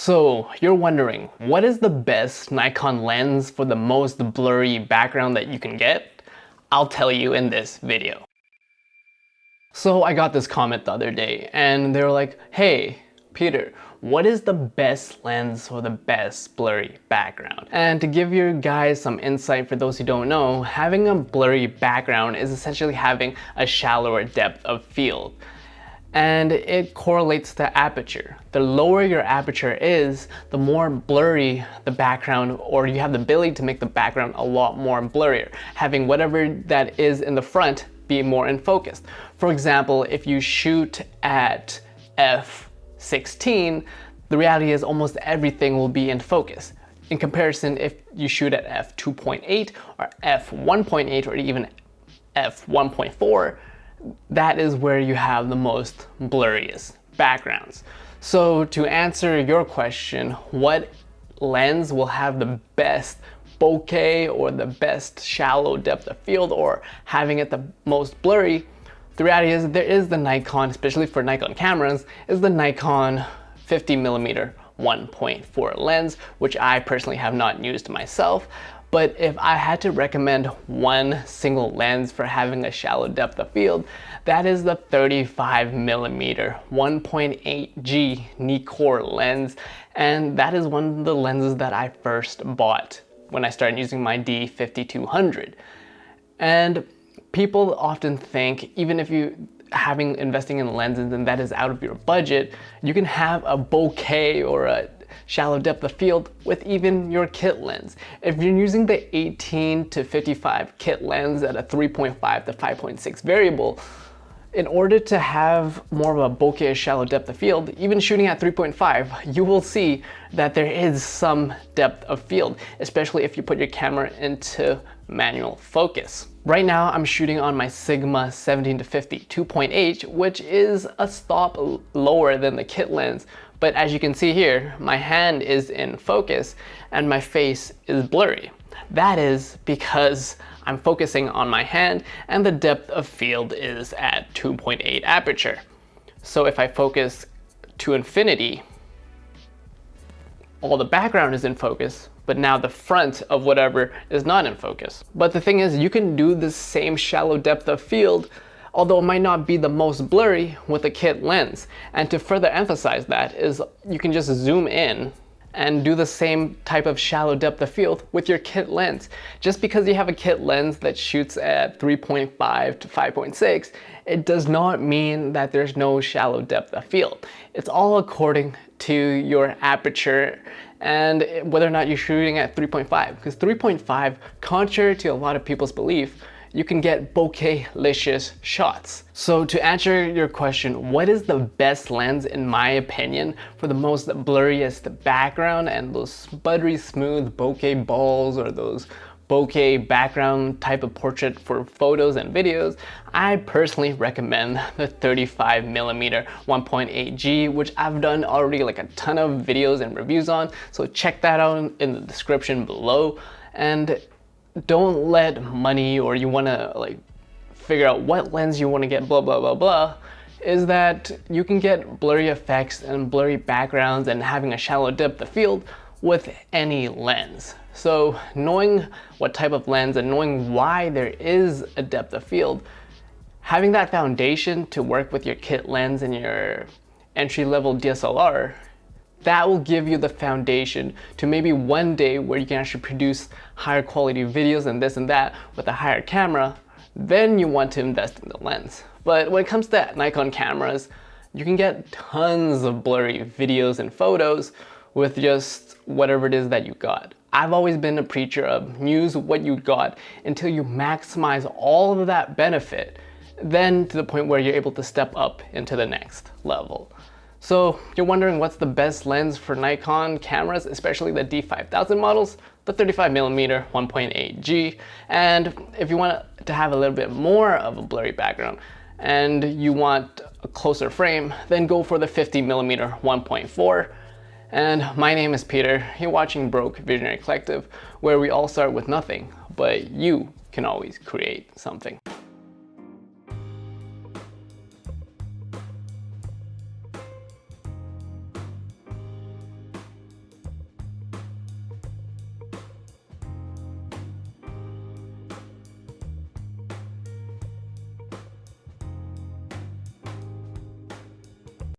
So you're wondering, what is the best Nikon lens for the most blurry background that you can get? I'll tell you in this video. So I got this comment the other day and they were like, hey, Peter, what is the best lens for the best blurry background? And to give you guys some insight for those who don't know, having a blurry background is essentially having a shallower depth of field. And it correlates to aperture. The lower your aperture is, the more blurry the background, or you have the ability to make the background a lot more blurrier, having whatever that is in the front be more in focus. For example, if you shoot at f/16, the reality is almost everything will be in focus. In comparison, if you shoot at f/2.8 or f/1.8 or even f/1.4, that is where you have the most blurriest backgrounds. So to answer your question, what lens will have the best bokeh or the best shallow depth of field or having it the most blurry, the reality is there is the Nikon, especially for Nikon cameras, is the Nikon 50mm 1.4 lens, which I personally have not used myself. But if I had to recommend one single lens for having a shallow depth of field, that is the 35mm 1.8G Nikon lens. And that is one of the lenses that I first bought when I started using my D5200. And people often think, even if you investing in lenses and that is out of your budget, you can have a bokeh or a shallow depth of field with even your kit lens. If you're using the 18 to 55 kit lens at a 3.5 to 5.6 variable, in order to have more of a bokeh shallow depth of field, even shooting at 3.5, you will see that there is some depth of field, especially if you put your camera into manual focus. Right now, I'm shooting on my Sigma 17 to 50 2.8, which is a stop lower than the kit lens. But as you can see here, my hand is in focus and my face is blurry. That is because I'm focusing on my hand and the depth of field is at 2.8 aperture. So if I focus to infinity, all the background is in focus, but now the front of whatever is not in focus. But the thing is, you can do the same shallow depth of field, although it might not be the most blurry, with a kit lens. And to further emphasize that is you can just zoom in and do the same type of shallow depth of field with your kit lens. Just because you have a kit lens that shoots at 3.5 to 5.6, it does not mean that there's no shallow depth of field. It's all according to your aperture and whether or not you're shooting at 3.5, because 3.5, contrary to a lot of people's belief, you can get Bokehlicious shots. So to answer your question, what is the best lens in my opinion for the most blurriest background and those buttery smooth bokeh balls or those bokeh background type of portrait for photos and videos, I personally recommend the 35mm 1.8G, which I've done already like a ton of videos and reviews on. So check that out in the description below. And don't let money, or you want to like figure out what lens you want to get, blah blah blah blah, is that you can get blurry effects and blurry backgrounds and having a shallow depth of field with any lens. So knowing what type of lens and knowing why there is a depth of field, having that foundation to work with your kit lens and your entry-level DSLR, that will give you the foundation to maybe one day where you can actually produce higher quality videos and this and that with a higher camera. Then you want to invest in the lens. But when it comes to Nikon cameras, you can get tons of blurry videos and photos with just whatever it is that you got. I've always been a preacher of use what you got until you maximize all of that benefit, then to the point where you're able to step up into the next level. So you're wondering what's the best lens for Nikon cameras, especially the D5000 models, the 35mm 1.8G. And if you want to have a little bit more of a blurry background and you want a closer frame, then go for the 50mm 1.4. And my name is Peter. You're watching Broke Visionary Collective, where we all start with nothing, but you can always create something.